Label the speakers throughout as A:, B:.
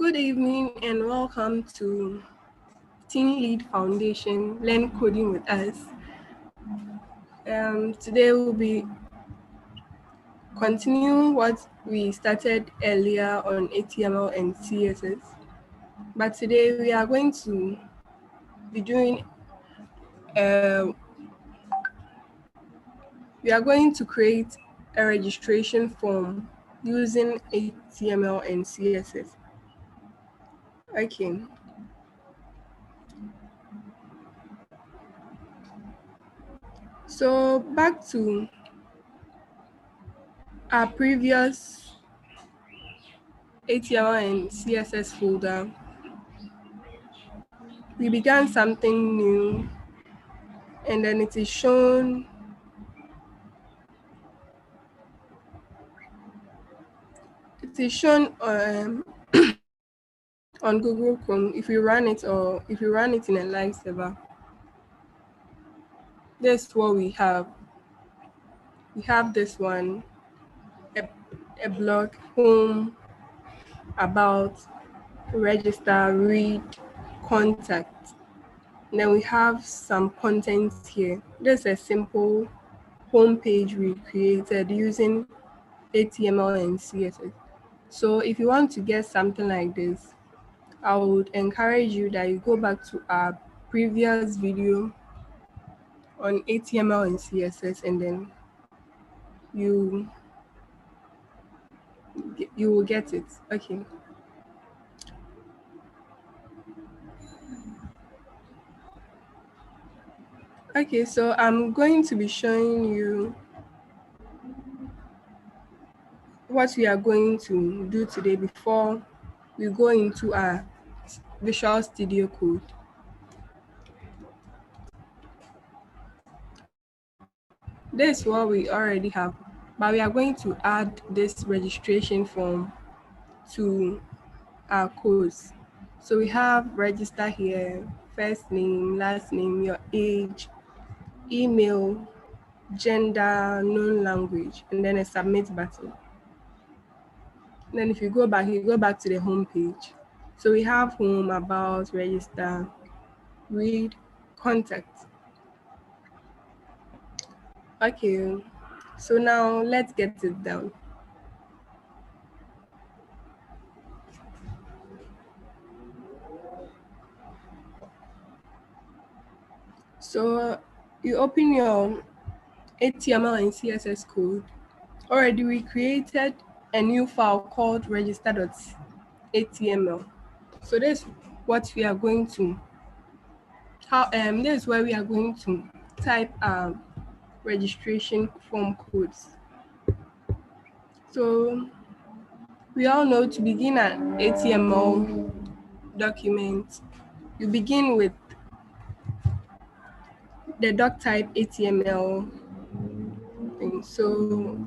A: Good evening and welcome to Team Lead Foundation Learn Coding with us. Today we'll be continuing what we started earlier on HTML and CSS. But today we are going to be doing we are going to create a registration form using HTML and CSS. Okay. So back to our previous HTML and CSS folder, we began something new, and then it is shown on Google Chrome if you run it or if you run it in a live server. This is what we have. We have this one, a blog, home, about, register, read, contact. And then we have some content here. This is a simple home page we created using HTML and CSS. So if you want to get something like this, I would encourage you that you go back to our previous video on HTML and CSS, and then you will get it. Okay. Okay, so I'm going to be showing you what we are going to do today before we go into our Visual Studio Code. This is what we already have, but we are going to add this registration form to our course. So we have register here, first name, last name, your age, email, gender, known language, and then a submit button. And then if you go back to the home page. So we have home, about, register, read, contact. Okay, so now let's get it down. So you open your HTML and CSS code. Already we created a new file called register.html. So this is what we are going to this is where we are going to type our registration form codes. So we all know to begin an HTML document, you begin with the doc type HTML thing. So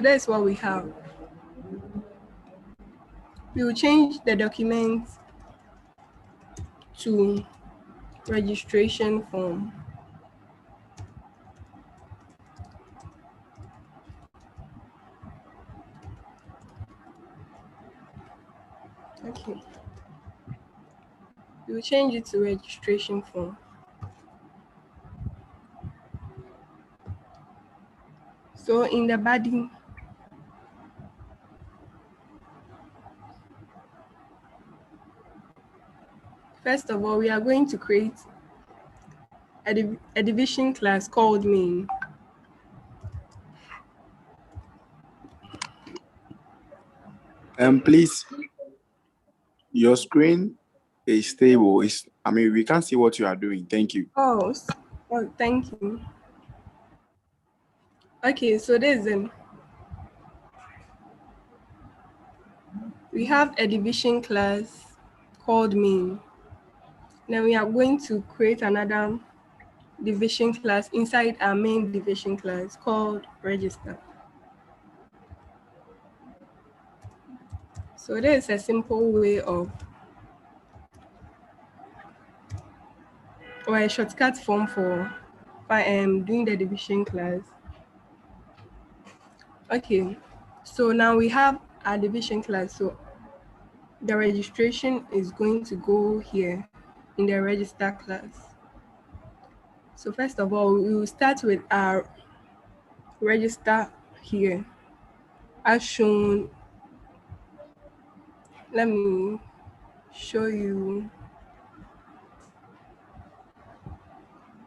A: that's what we have. We will change the document to registration form. Okay. We will change it to registration form. So in the body, first of all, we are going to create a division class called main.
B: Please, your screen is stable. We can't see what you are doing. Thank you.
A: Oh, thank you. Okay, so we have a division class called main. Then we are going to create another division class inside our main division class called register. So this is a simple way of, or a shortcut form for I am doing the division class. Okay, so now we have our division class. So the registration is going to go here in the register class. So first of all, we will start with our register here as shown. Let me show you.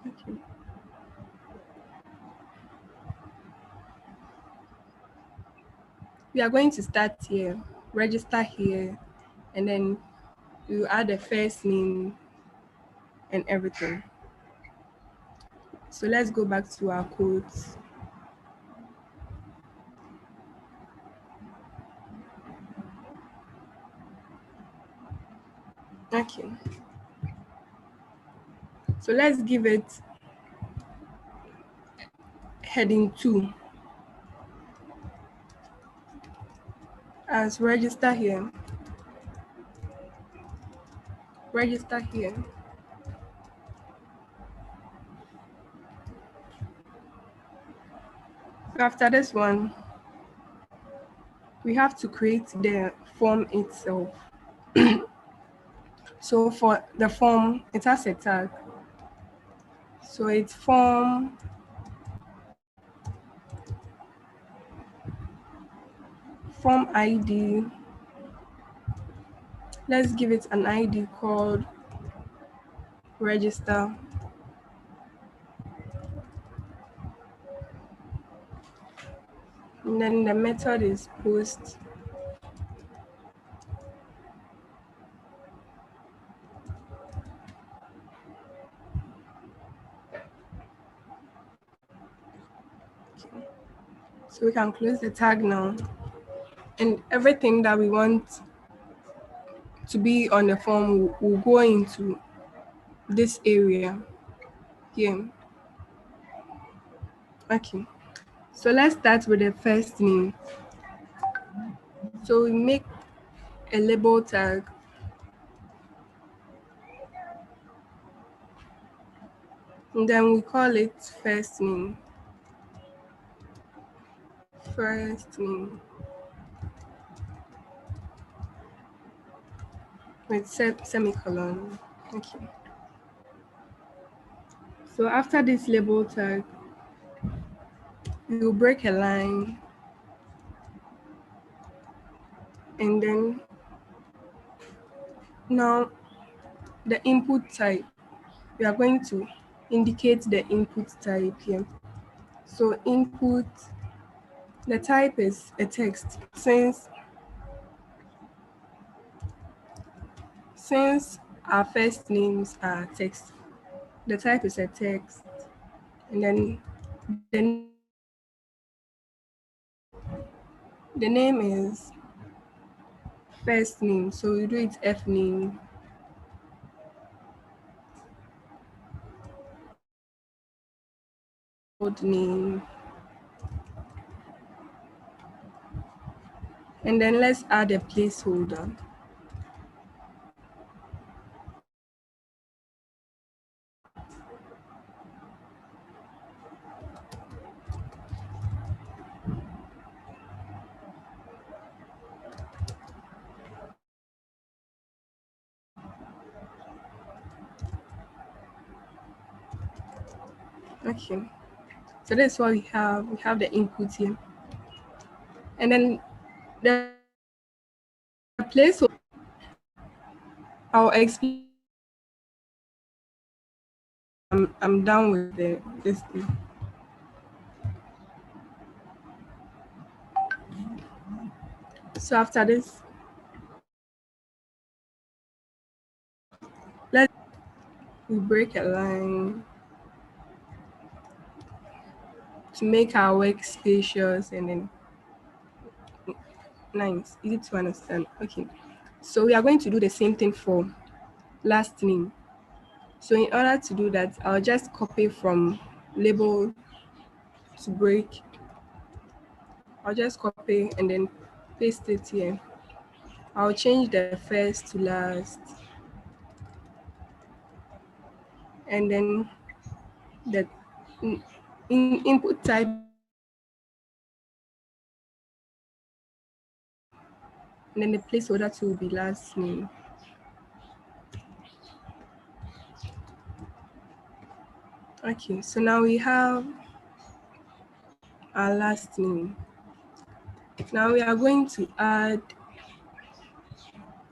A: Okay. We are going to start here, register here, and then we will add the first name and everything. So let's go back to our codes. Okay. So let's give it heading 2 as register here. Register here. So after this one, we have to create the form itself. So for the form, it has a tag. So it's form ID. Let's give it an ID called register. And then the method is post. Okay. So we can close the tag now. And everything that we want to be on the form will go into this area here. Okay. So let's start with the first name. So we make a label tag. And then we call it first name. First name. With semicolon. Okay. So after this label tag, we will break a line. And then now the input type, we are going to indicate the input type here. So input, the type is a text. Since our first names are text, the type is a text. And then the name is first name. So we do it F name. Old name. And then let's add a placeholder. Okay. So that's what we have. We have the input here. And then the placeholder, I'll explain. I'm done with this thing. So after this, we break a line to make our work spacious and then nice, easy to understand. Okay. So we are going to do the same thing for last name. So in order to do that, I'll just copy from label to break. I'll just copy and then paste it here. I'll change the first to last. And then the in input type, and then the placeholder to will be last name. Okay, so now we have our last name. Now we are going to add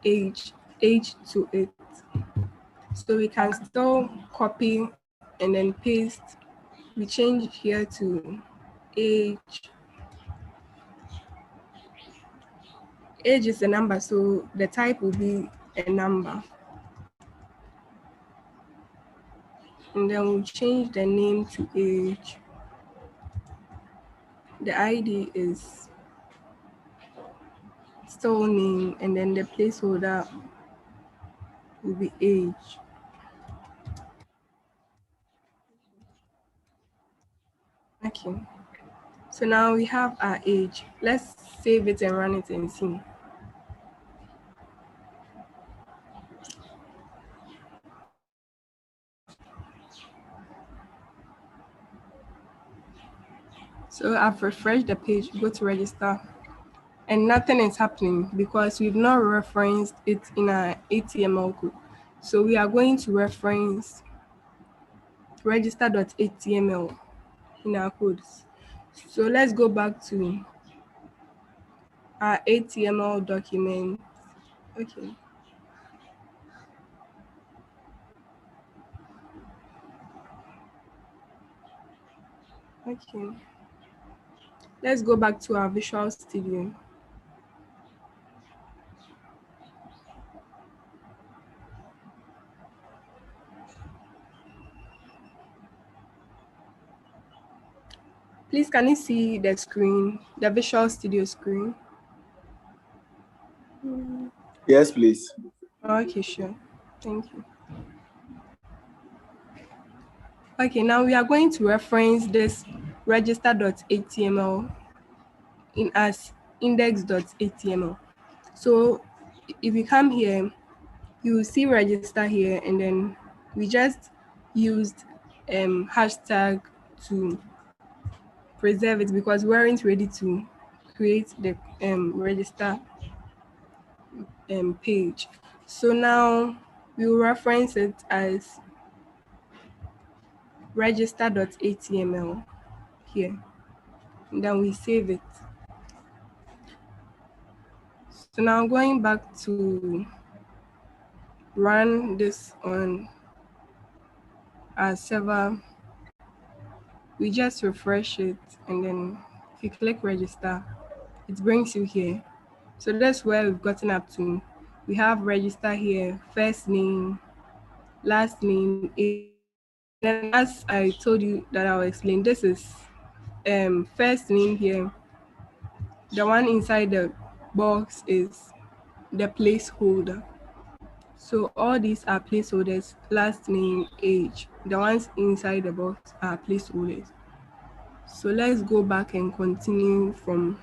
A: age to it. So we can still copy and then paste. We change here to age. Age is a number, so the type will be a number. And then we'll change the name to age. The ID is still name, and then the placeholder will be age. Okay. So now we have our age. Let's save it and run it and see. So I've refreshed the page, go to register, and nothing is happening because we've not referenced it in our HTML code. So we are going to reference register.html in our codes. So let's go back to our HTML document. Okay. Okay. Let's go back to our Visual Studio. Please, can you see the screen, the Visual Studio screen?
B: Yes, please.
A: Okay, sure. Thank you. Okay, now we are going to reference this register.html in as index.html. So if you come here, you will see register here, and then we just used hashtag to preserve it because we weren't ready to create the register page. So now we will reference it as register.html here, and then we save it. So now going back to run this on our server, we just refresh it, and then if you click register, it brings you here. So that's where we've gotten up to. We have register here, first name, last name, age. Then as I told you that I'll explain, this is first name here. The one inside the box is the placeholder. So all these are placeholders, last name, age. The ones inside the box are placeholders. So let's go back and continue from.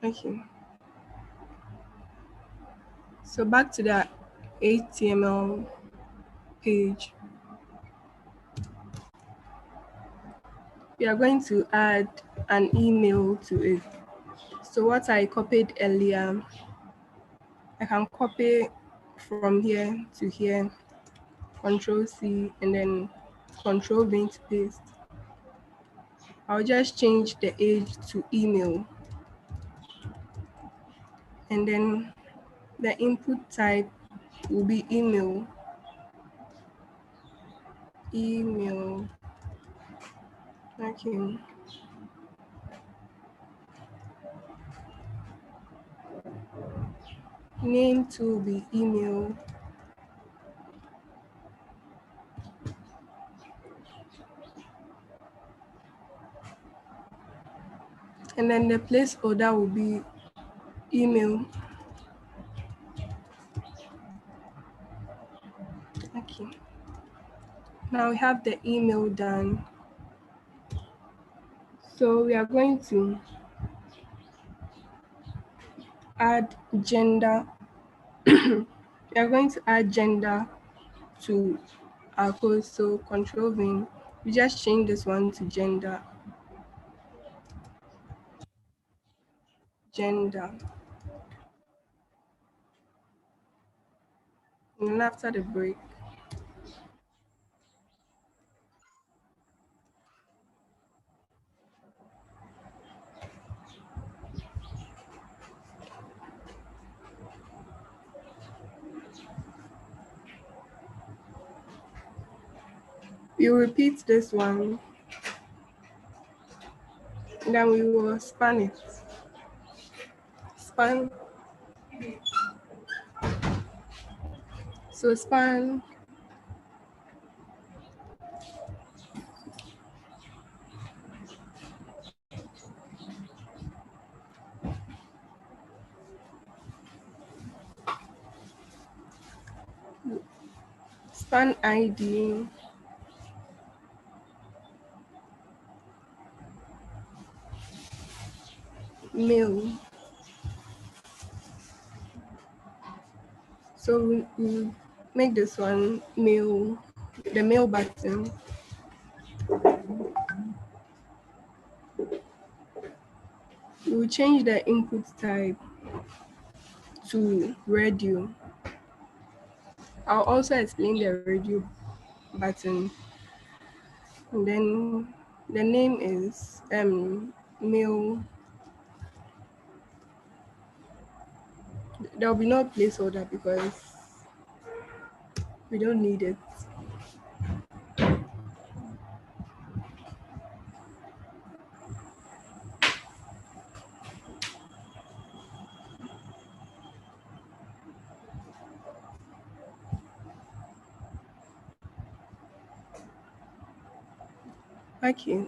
A: Okay. So back to the HTML page. We are going to add an email to it. So what I copied earlier, I can copy from here to here, Control C, and then Control V to paste. I'll just change the age to email. And then the input type will be email. Email. Okay. Name to be email. And then the placeholder will be email. Okay. Now we have the email done. So we are going to add gender. We are going to add gender to our code. So control V, we just change this one to gender. Gender. And then after the break, we repeat this one. Then we will span it. Span. So span. Span ID. Male. So we make this one male, the male button. We will change the input type to radio. I'll also explain the radio button. And then the name is male. There will be no placeholder because we don't need it. Okay.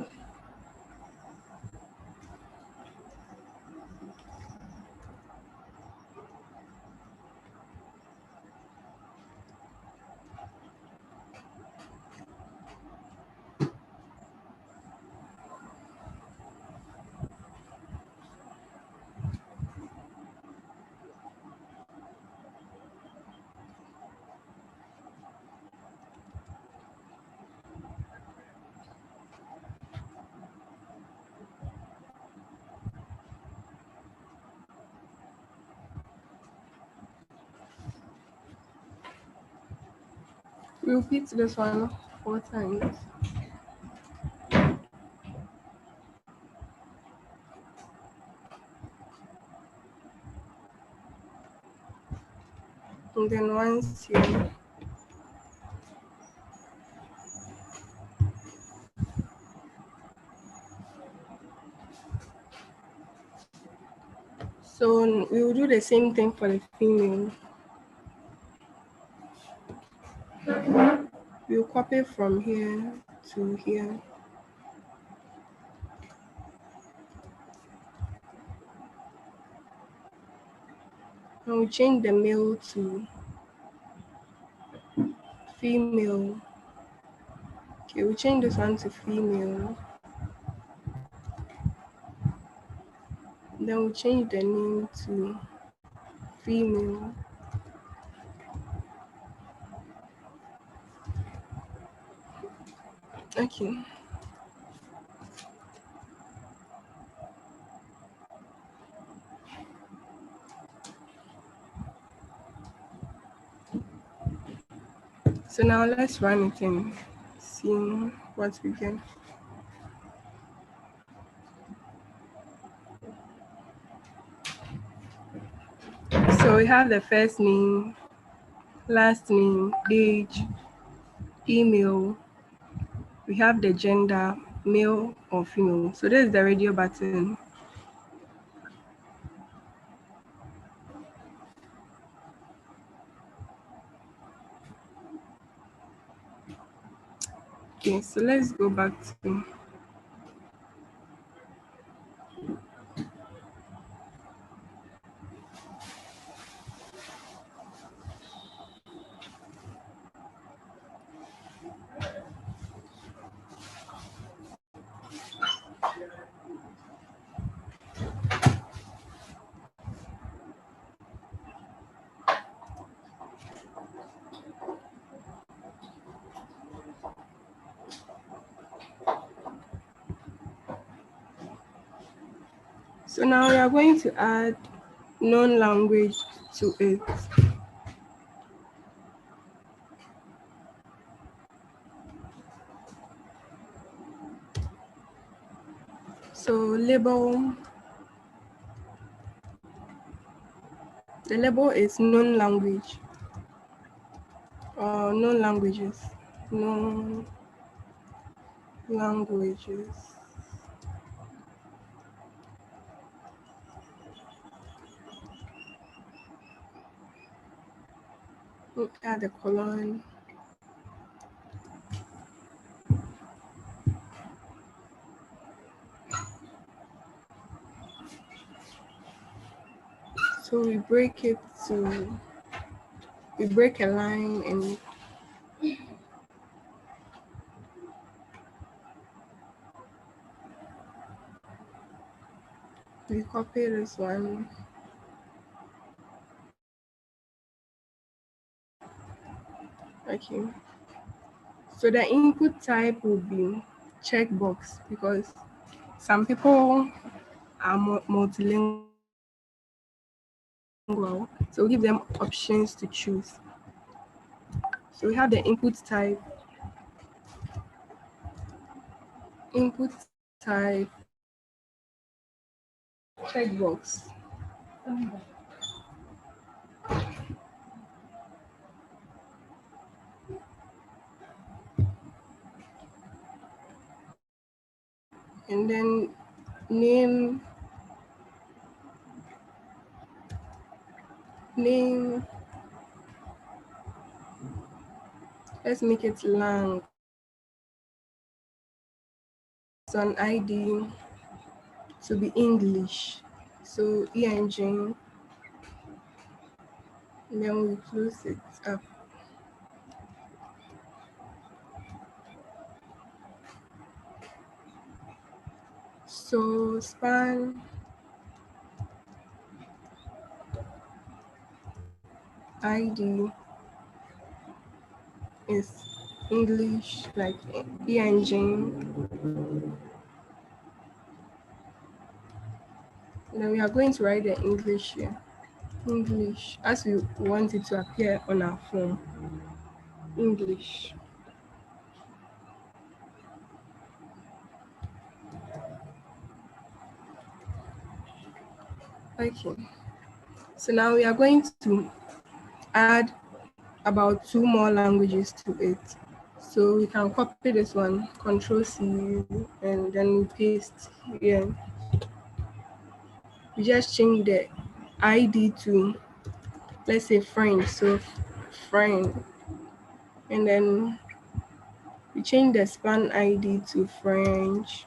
A: We repeat this one 4 times. And then once you so we will do the same thing for the female. We'll copy from here to here. And we change the male to female. Okay, we change this one to female. Then we change the name to female. Okay. So now let's run it and see what we get. So we have the first name, last name, age, email. We have the gender, male or female. So this is the radio button. Okay, so let's go back to So now we are going to add known language to it. So label, the label is known language or known languages, known languages. Add a colon. So we break it to, we break a line and we copy this one. Okay. So the input type will be checkbox because some people are multilingual. So we give them options to choose. So we have the input type, checkbox. And then name, let's make it lang. So an ID to be English. So ENG, and then we close it up. So span ID is English, like ENG. And then we are going to write the English here. English, as we want it to appear on our phone. English. Okay. So now we are going to add about 2 more languages to it. So we can copy this one, Control C, and then we paste here. We just change the ID to, let's say, French. So French, and then we change the span ID to French.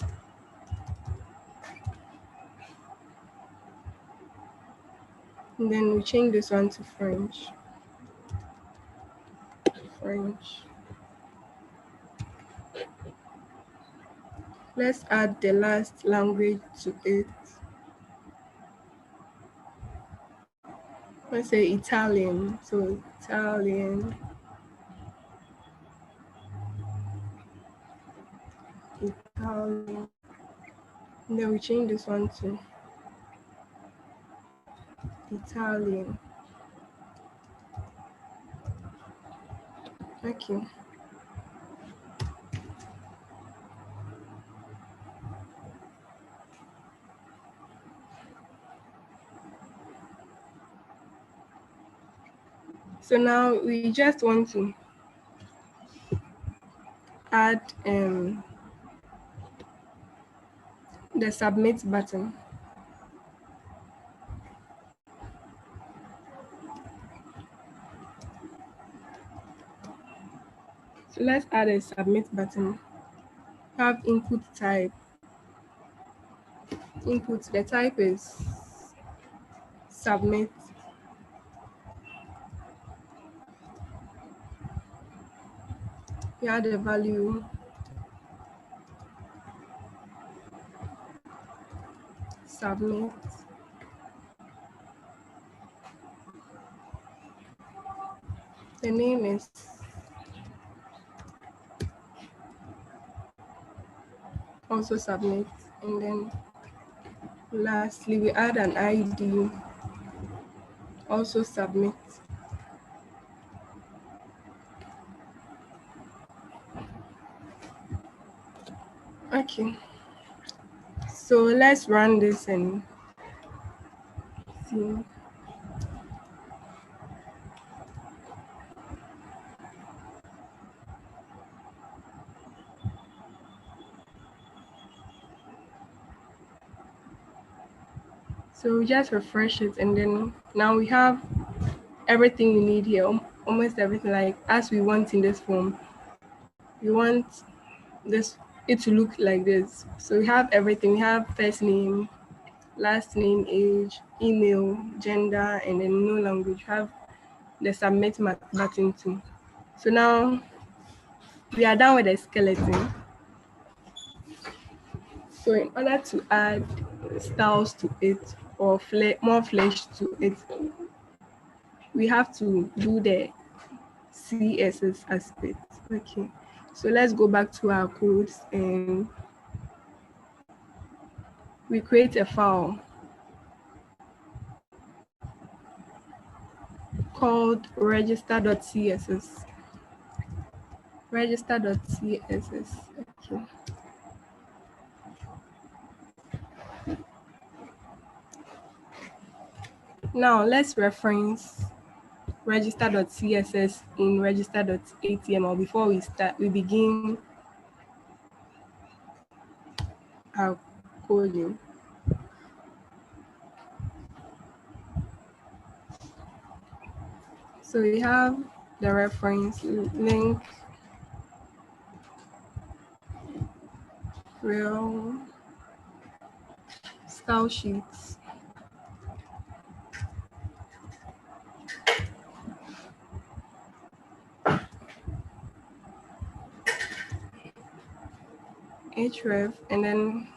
A: And then we change this one to French. Let's add the last language to it. Let's say Italian. So Italian. And then we change this one to Italian. Okay. So now we just want to add the submit button. So let's add a submit button. Have input type. Input, the type is submit. We add the value submit. The name is also submit, and then Lastly, we add an ID, also submit. Okay, so let's run this and see. So we just refresh it, and then now we have everything we need here, almost everything, like as we want in this form. We want this it to look like this. So we have everything. We have first name, last name, age, email, gender, and then no language. We have the submit button too. So now we are done with the skeleton. So in order to add styles to it or more flesh to it, we have to do the CSS aspect. Okay. So let's go back to our codes and we create a file called register.css. Register.css. Okay. Now let's reference register.css in register.html before we begin our coding. So we have the reference link real style sheets. href, and then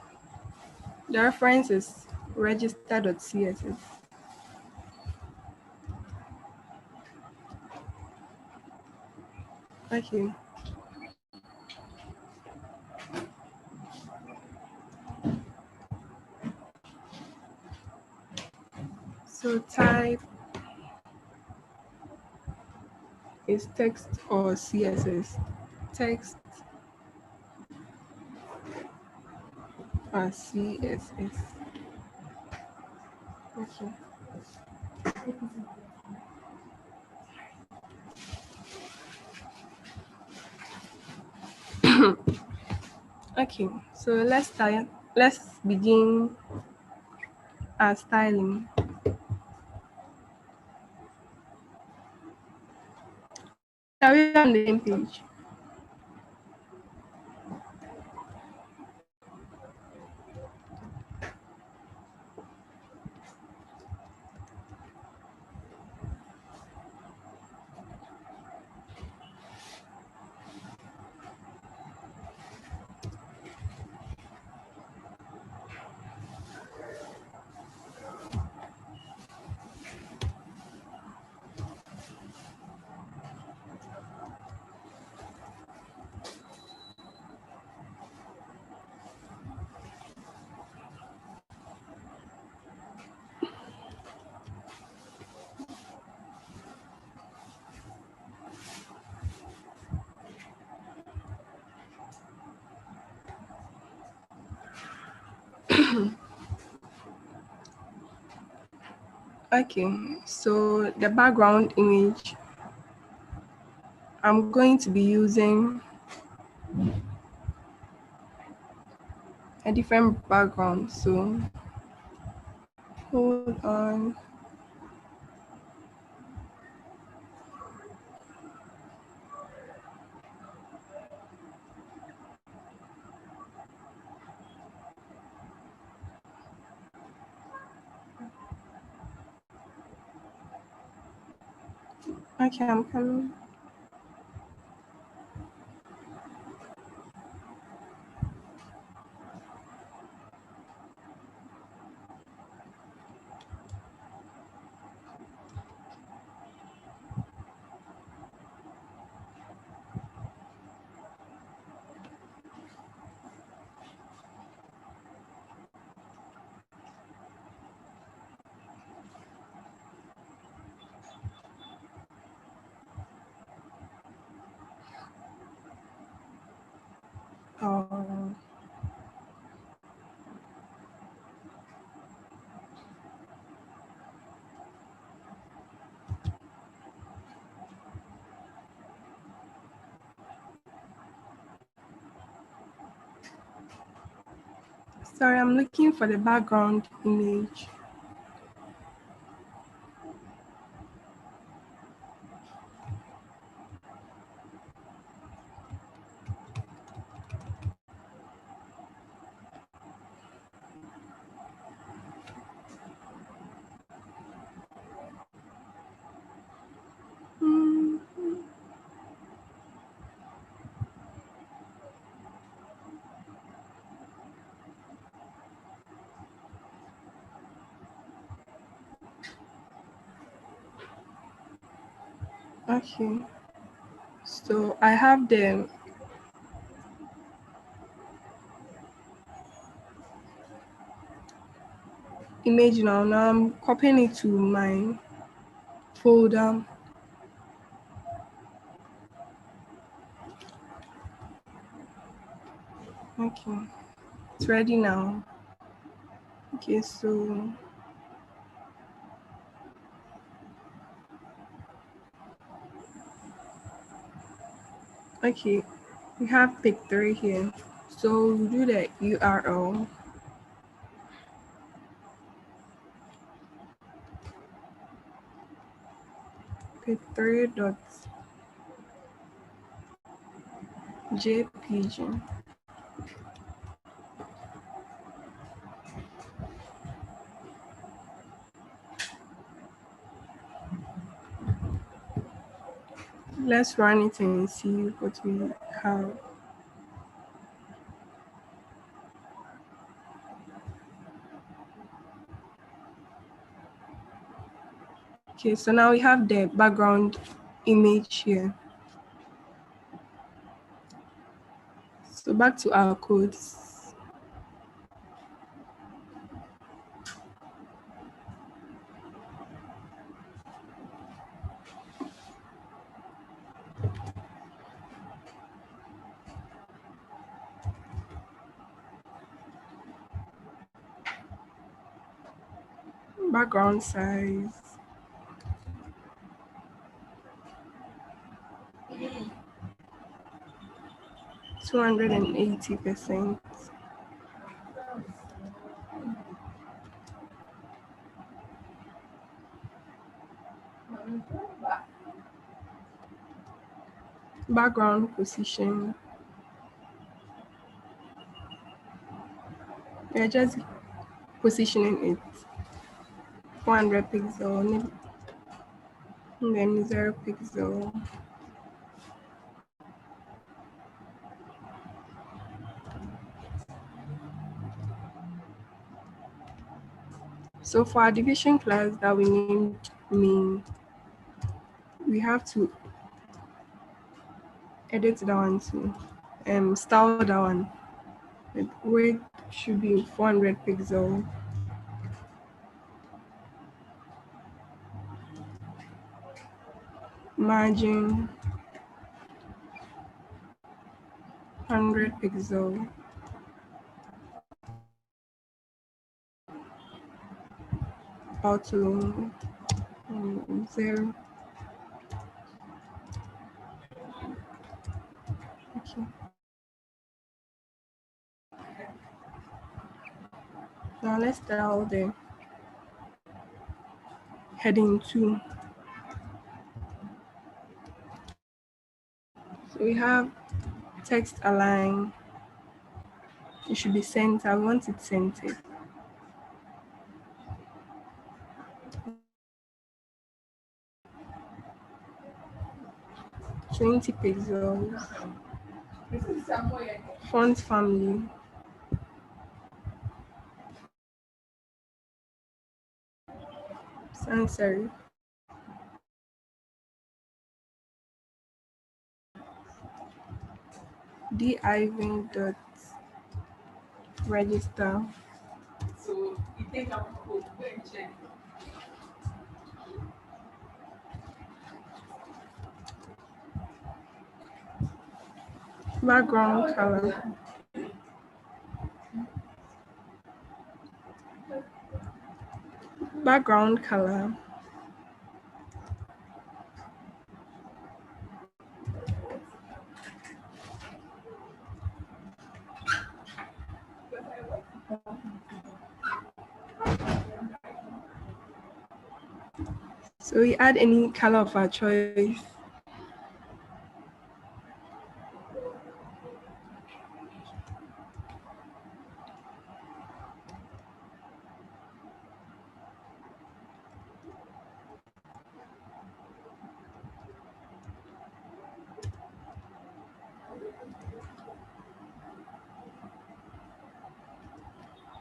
A: the reference is register.css. Okay. So type is text or CSS. Text or CSS. Okay. Okay. So let's begin our styling. Are we on the same page? Okay, so the background image, I'm going to be using a different background. So hold on. Okay, I'm coming. Oh. Sorry, I'm looking for the background image. Mm, okay. So I have the image now. Now I'm copying it to my folder. Okay. It's ready now. Okay, so okay, we have pick 3 here. So we do the URL. pic3.jpg. Let's run it and see what we have. Okay, so now we have the background image here. So back to our codes. Background size. (280%). Background position. We're just positioning it 400 pixel, and then 0 pixel. So for our division class that we named main, we have to edit that one too, style that one. The width should be 400 pixel. Margin 100 pixel. Auto 0. Okay. Now let's style the heading 2. So we have text align. It should be center. I want it centered. (20 pixels). Font family. Sans serif. div.register.
C: So you take out code, go and check.
A: Background color. background color. So we add any color of our choice.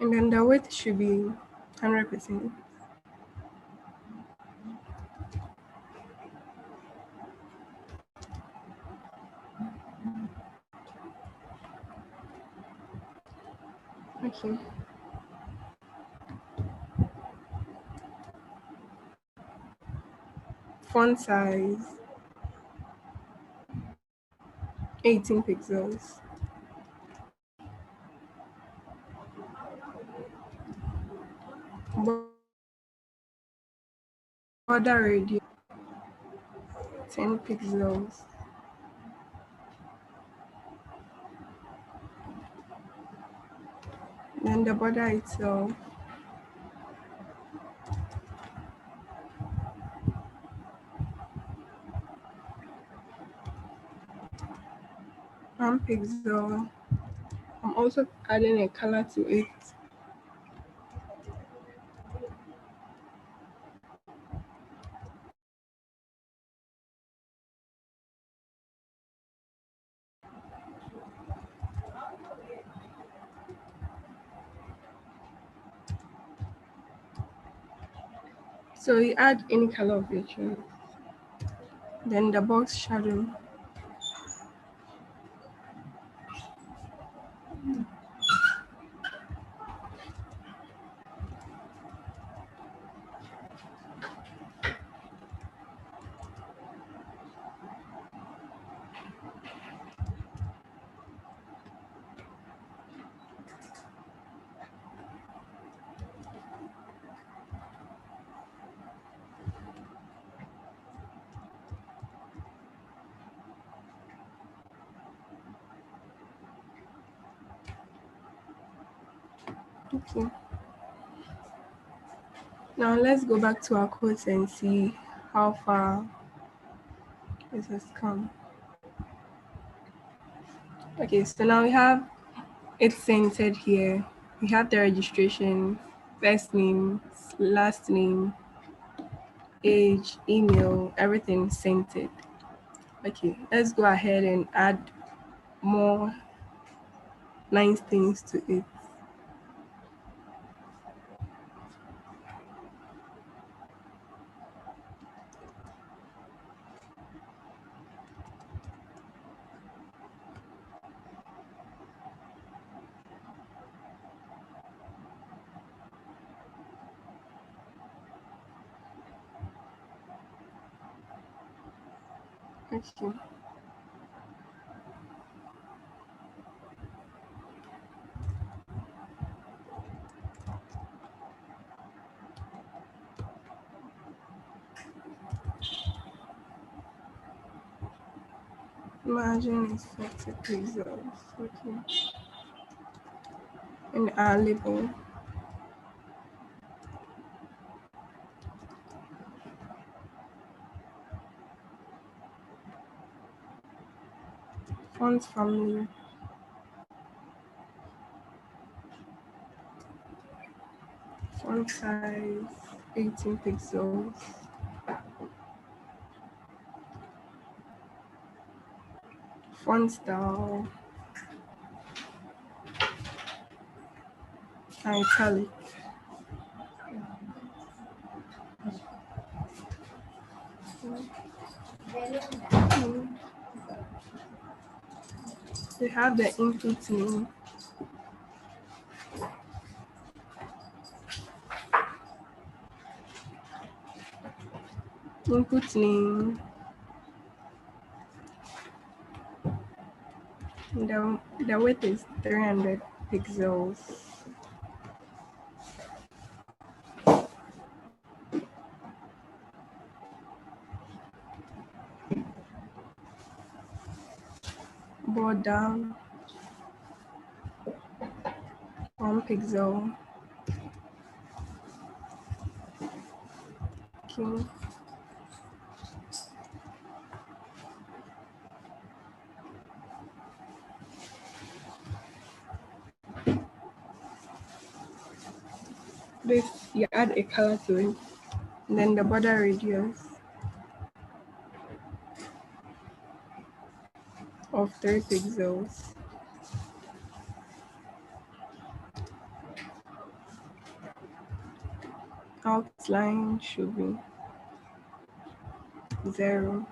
A: And then the width should be 100%. Okay. Font size 18 pixels. Border radius 10 pixels. Then the border itself 1 pixel. I'm also adding a color to it. So you add any color of your choice. Then the box shadow. Okay. Now let's go back to our course and see how far this has come. Okay, so now we have it centered here. We have the registration, first name, last name, age, email, everything centered. Okay, let's go ahead and add more nice things to it. Okay. Margin is 40 pixels. Okay. And our label. Font family. Font size 18 pixels. Font style italic. We have the input name. Input name. The width is 300 pixels. border, 1 pixel. Okay. This, you add a color to it. And then the border radius of 3 pixels. Outline should be 0.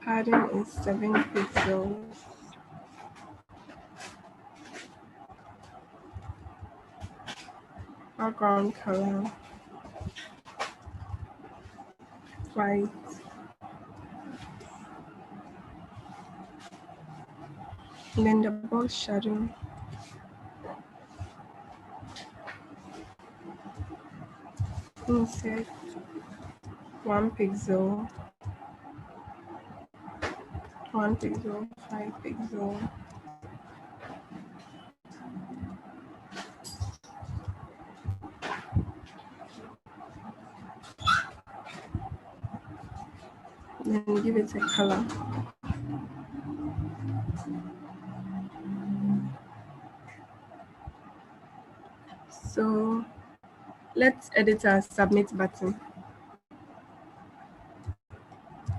A: Padding is 7 pixels. Background color, white. And then the box shadow, insert 1 pixel, 1 pixel, 5 pixel. Then give it a color. So let's edit our submit button.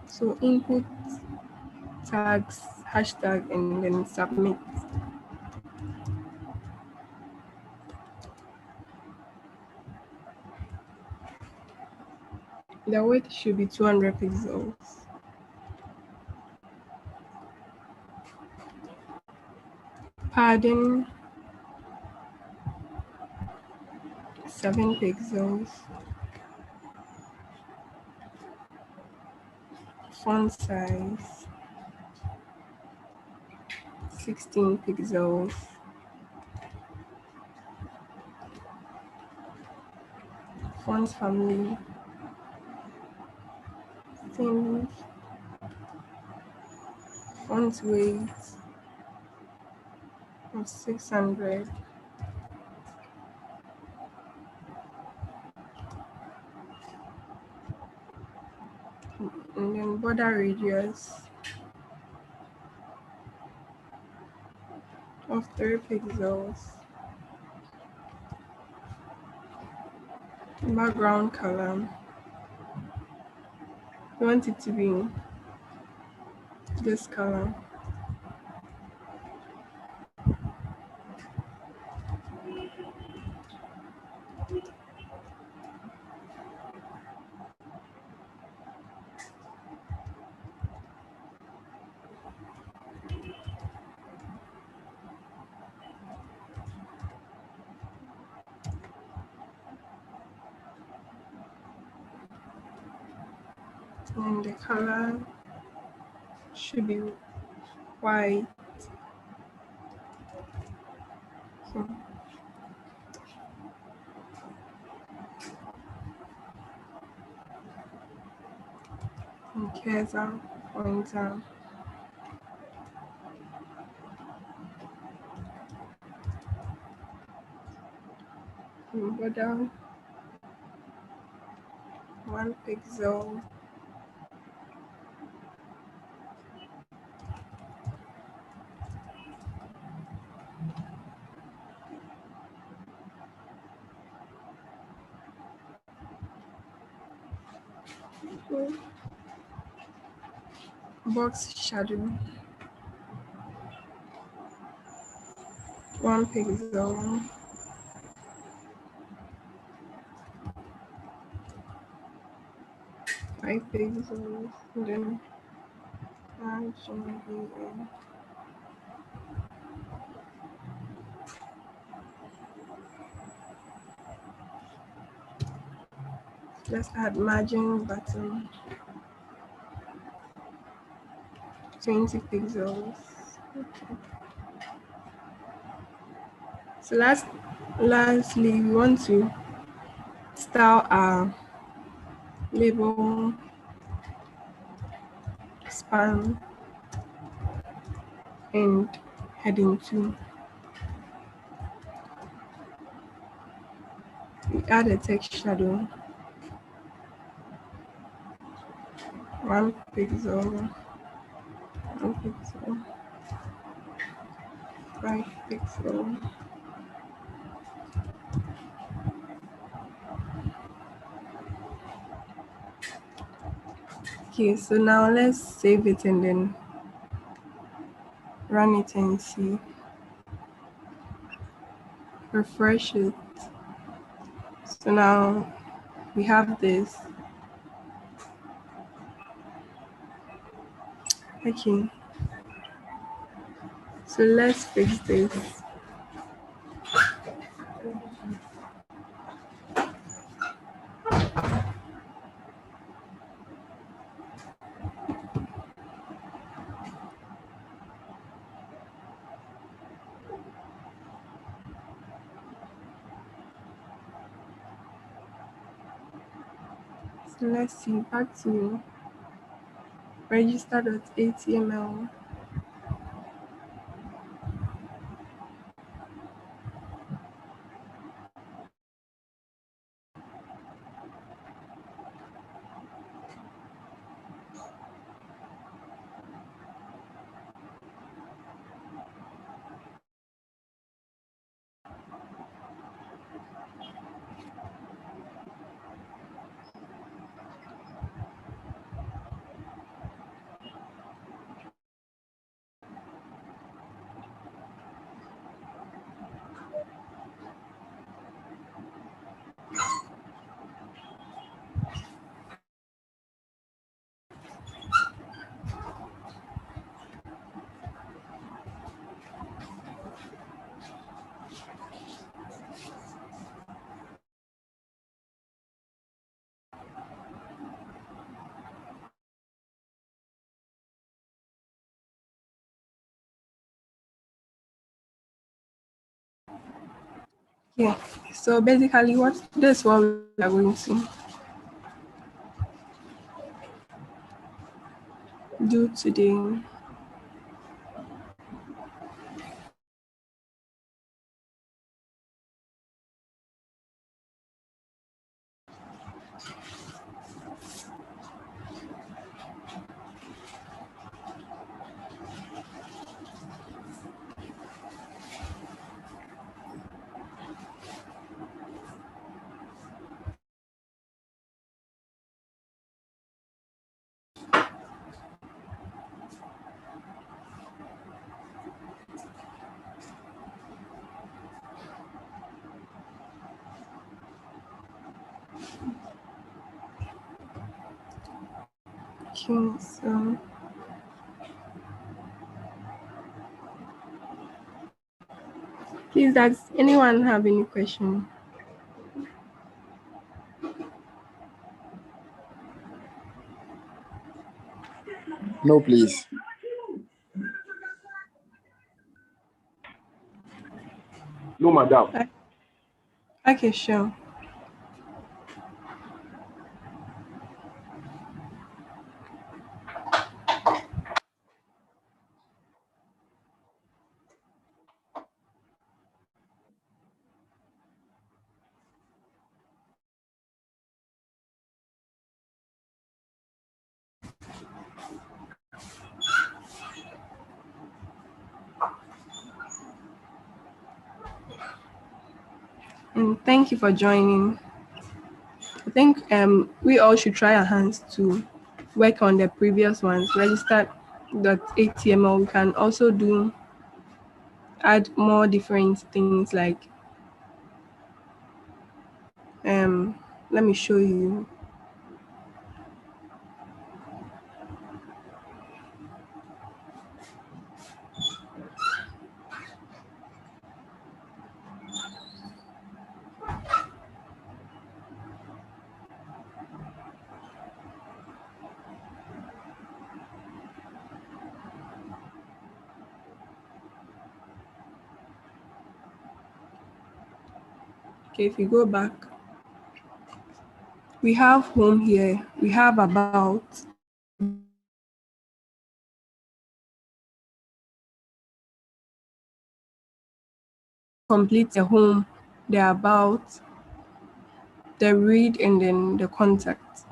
A: So input tags, hashtag, and then submit. The width should be 200 pixels. Padding, 7 pixels. Font size, 16 pixels. Font family, thin. Font weight of 600. And then border radius of 3 pixels. Background color, you want it to be this color. And the color should be white. So, and cursor, pointer. And border, 1 pixel. Box shadow, 1 pixel. Five pixels, and then RGBA. Let's add margin button, 20 pixels. Okay. So lastly, we want to style our label, span, and heading 2. We add a text shadow, 1 pixel, 1 pixel, 5 pixel. Okay, so now let's save it and then run it and see. Refresh it. So now we have this. Okay. So let's fix this. So let's see, back to register.html. Yeah. So basically what this is what we are going to do today. Okay, so please, does anyone have any question?
B: No, please.
D: No, madam.
A: Okay, sure. And thank you for joining. I think we all should try our hands to work on the previous ones. Register.html. We can also do add more different things like let me show you. Okay, if you go back, We have home here. We have about. Complete the home, the about, the read, and then the contact.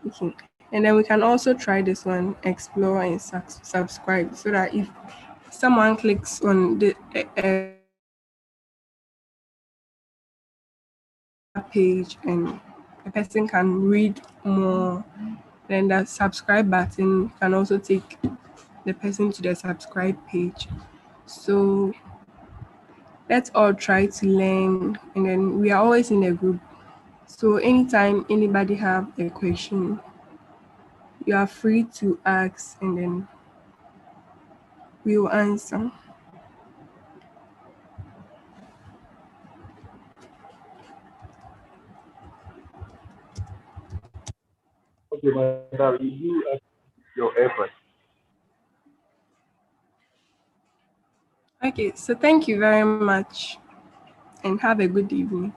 A: Okay. And then we can also try this one, explore and subscribe, so that if someone clicks on the page and the person can read more, then the subscribe button can also take the person to the subscribe page. So let's all try to learn, and then we are always in a group. So anytime anybody have a question, you are free to ask, and then we will answer.
D: Okay, madam, you do your effort.
A: Okay, so thank you very much and have a good evening.